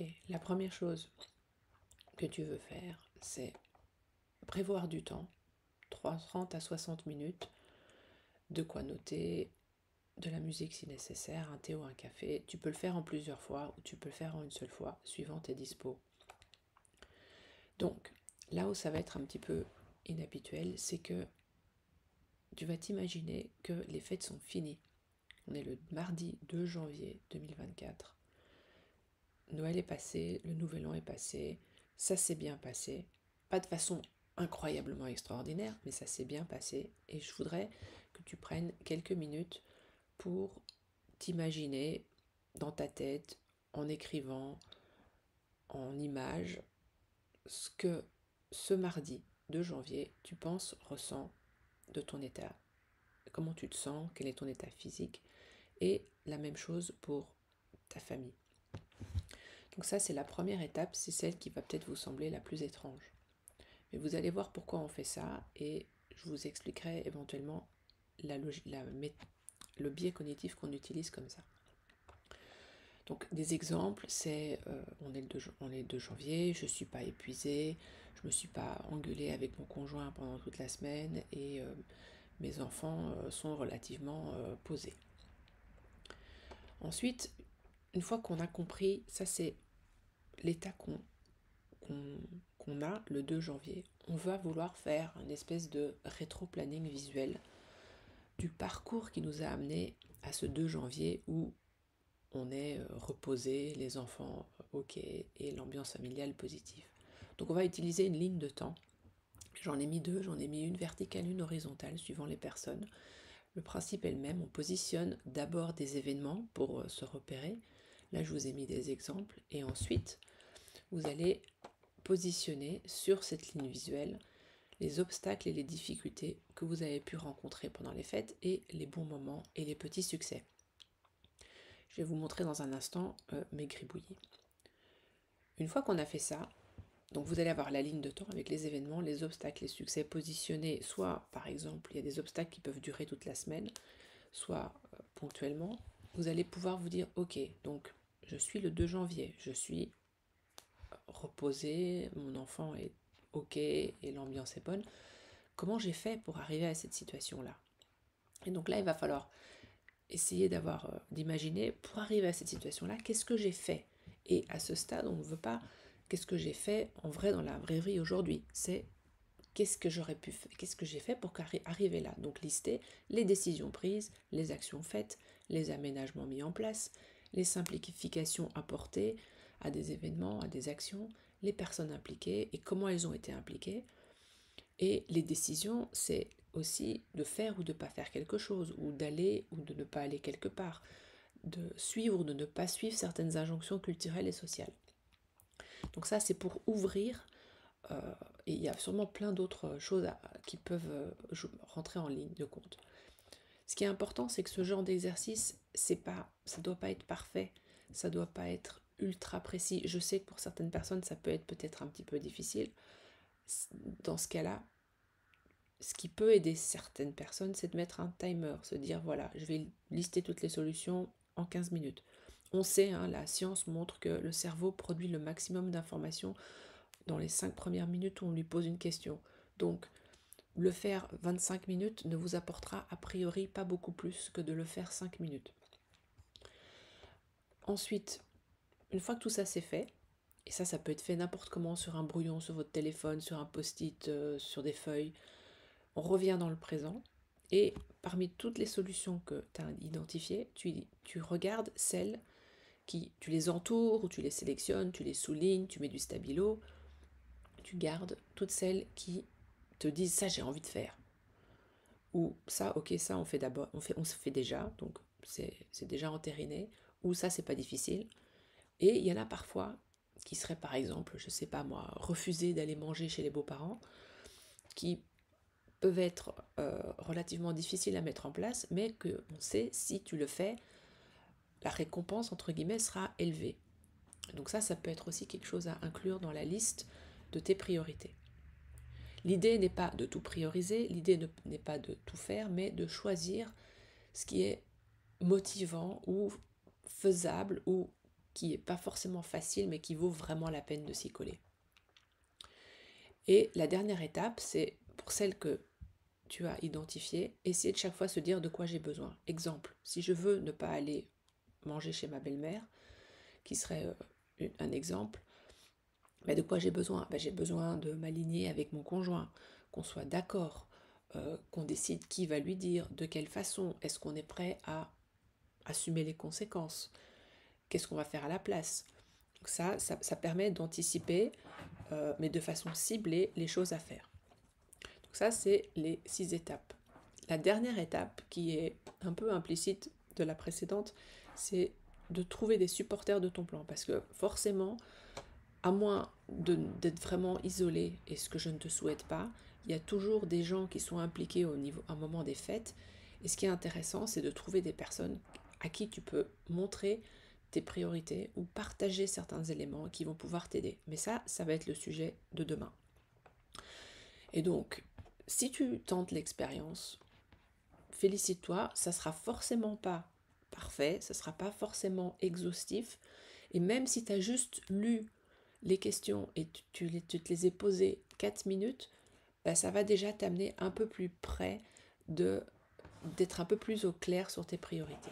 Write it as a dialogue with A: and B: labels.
A: Ok, la première chose que tu veux faire, c'est prévoir du temps, 30 à 60 minutes, de quoi noter, de la musique si nécessaire, un thé ou un café. Tu peux le faire en plusieurs fois ou tu peux le faire en une seule fois, suivant tes dispos. Donc, là où ça va être un petit peu inhabituel, c'est que tu vas t'imaginer que les fêtes sont finies. On est le mardi 2 janvier 2024. Noël est passé, le Nouvel An est passé, ça s'est bien passé. Pas de façon incroyablement extraordinaire, mais ça s'est bien passé. Et je voudrais que tu prennes quelques minutes pour t'imaginer dans ta tête, en écrivant, en images, ce que ce mardi 2 janvier, tu penses, ressens de ton état. Comment tu te sens, quel est ton état physique. Et la même chose pour ta famille. Donc ça, c'est la première étape, c'est celle qui va peut-être vous sembler la plus étrange. Mais vous allez voir pourquoi on fait ça et je vous expliquerai éventuellement le biais cognitif qu'on utilise comme ça. Donc des exemples, c'est on est le 2 janvier, je ne suis pas épuisée, je ne me suis pas engueulée avec mon conjoint pendant toute la semaine et mes enfants sont relativement posés. Ensuite, une fois qu'on a compris, ça c'est l'état qu'on a le 2 janvier, on va vouloir faire une espèce de rétro-planning visuel du parcours qui nous a amené à ce 2 janvier où on est reposé, les enfants ok et l'ambiance familiale positive. Donc on va utiliser une ligne de temps. J'en ai mis deux, j'en ai mis une verticale, une horizontale suivant les personnes. Le principe est le même, on positionne d'abord des événements pour se repérer. Là je vous ai mis des exemples et ensuite vous allez positionner sur cette ligne visuelle les obstacles et les difficultés que vous avez pu rencontrer pendant les fêtes et les bons moments et les petits succès. Je vais vous montrer dans un instant mes gribouillis. Une fois qu'on a fait ça, donc vous allez avoir la ligne de temps avec les événements, les obstacles, les succès positionnés, soit par exemple il y a des obstacles qui peuvent durer toute la semaine, soit ponctuellement. Vous allez pouvoir vous dire ok, donc je suis le 2 janvier, je suis reposé, mon enfant est ok et l'ambiance est bonne. Comment j'ai fait pour arriver à cette situation-là? Et donc là, il va falloir essayer d'imaginer, pour arriver à cette situation-là, qu'est-ce que j'ai fait? Et à ce stade, on ne veut pas qu'est-ce que j'ai fait en vrai dans la vraie vie aujourd'hui. C'est qu'est-ce que j'aurais pu faire, qu'est-ce que j'ai fait pour arriver là. Donc lister les décisions prises, les actions faites, les aménagements mis en place, les simplifications apportées à des événements, à des actions, les personnes impliquées et comment elles ont été impliquées. Et les décisions, c'est aussi de faire ou de ne pas faire quelque chose, ou d'aller ou de ne pas aller quelque part, de suivre ou de ne pas suivre certaines injonctions culturelles et sociales. Donc ça, c'est pour ouvrir, et il y a sûrement plein d'autres choses qui peuvent rentrer en ligne de compte. Ce qui est important, c'est que ce genre d'exercice, ça ne doit pas être parfait, ça ne doit pas être ultra précis. Je sais que pour certaines personnes, ça peut être peut-être un petit peu difficile. Dans ce cas-là, ce qui peut aider certaines personnes, c'est de mettre un timer, se dire voilà, je vais lister toutes les solutions en 15 minutes. On sait, hein, la science montre que le cerveau produit le maximum d'informations dans les 5 premières minutes où on lui pose une question. Donc, le faire 25 minutes ne vous apportera a priori pas beaucoup plus que de le faire 5 minutes. Ensuite, une fois que tout ça c'est fait, et ça peut être fait n'importe comment sur un brouillon, sur votre téléphone, sur un post-it, sur des feuilles, on revient dans le présent et parmi toutes les solutions que tu as identifiées, tu regardes celles tu les entoures ou tu les sélectionnes, tu les soulignes, tu mets du stabilo, tu gardes toutes celles qui te disent ça j'ai envie de faire. Ou ça, ok, ça on fait d'abord, on se fait déjà, donc c'est déjà entériné, ou ça c'est pas difficile. Et il y en a parfois qui seraient par exemple, je sais pas moi, refuser d'aller manger chez les beaux-parents, qui peuvent être relativement difficiles à mettre en place, mais qu'on sait, si tu le fais, la récompense, entre guillemets, sera élevée. Donc ça peut être aussi quelque chose à inclure dans la liste de tes priorités. L'idée n'est pas de tout prioriser, l'idée n'est pas de tout faire, mais de choisir ce qui est motivant ou faisable ou qui n'est pas forcément facile, mais qui vaut vraiment la peine de s'y coller. Et la dernière étape, c'est pour celle que tu as identifiée, essayer de chaque fois se dire de quoi j'ai besoin. Exemple, si je veux ne pas aller manger chez ma belle-mère, qui serait un exemple, mais de quoi j'ai besoin? J'ai besoin de m'aligner avec mon conjoint, qu'on soit d'accord, qu'on décide qui va lui dire, de quelle façon, est-ce qu'on est prêt à assumer les conséquences, qu'est-ce qu'on va faire à la place. Donc ça permet d'anticiper, mais de façon ciblée, les choses à faire. Donc ça, c'est les 6 étapes. La dernière étape, qui est un peu implicite de la précédente, c'est de trouver des supporters de ton plan. Parce que forcément, à moins d'être vraiment isolé, et ce que je ne te souhaite pas, il y a toujours des gens qui sont impliqués au moment des fêtes. Et ce qui est intéressant, c'est de trouver des personnes à qui tu peux montrer tes priorités ou partager certains éléments qui vont pouvoir t'aider. Mais ça va être le sujet de demain. Et donc, si tu tentes l'expérience, félicite-toi, ça sera forcément pas parfait, ça sera pas forcément exhaustif. Et même si tu as juste lu les questions et tu te les ai posées 4 minutes, ça va déjà t'amener un peu plus près d'être un peu plus au clair sur tes priorités.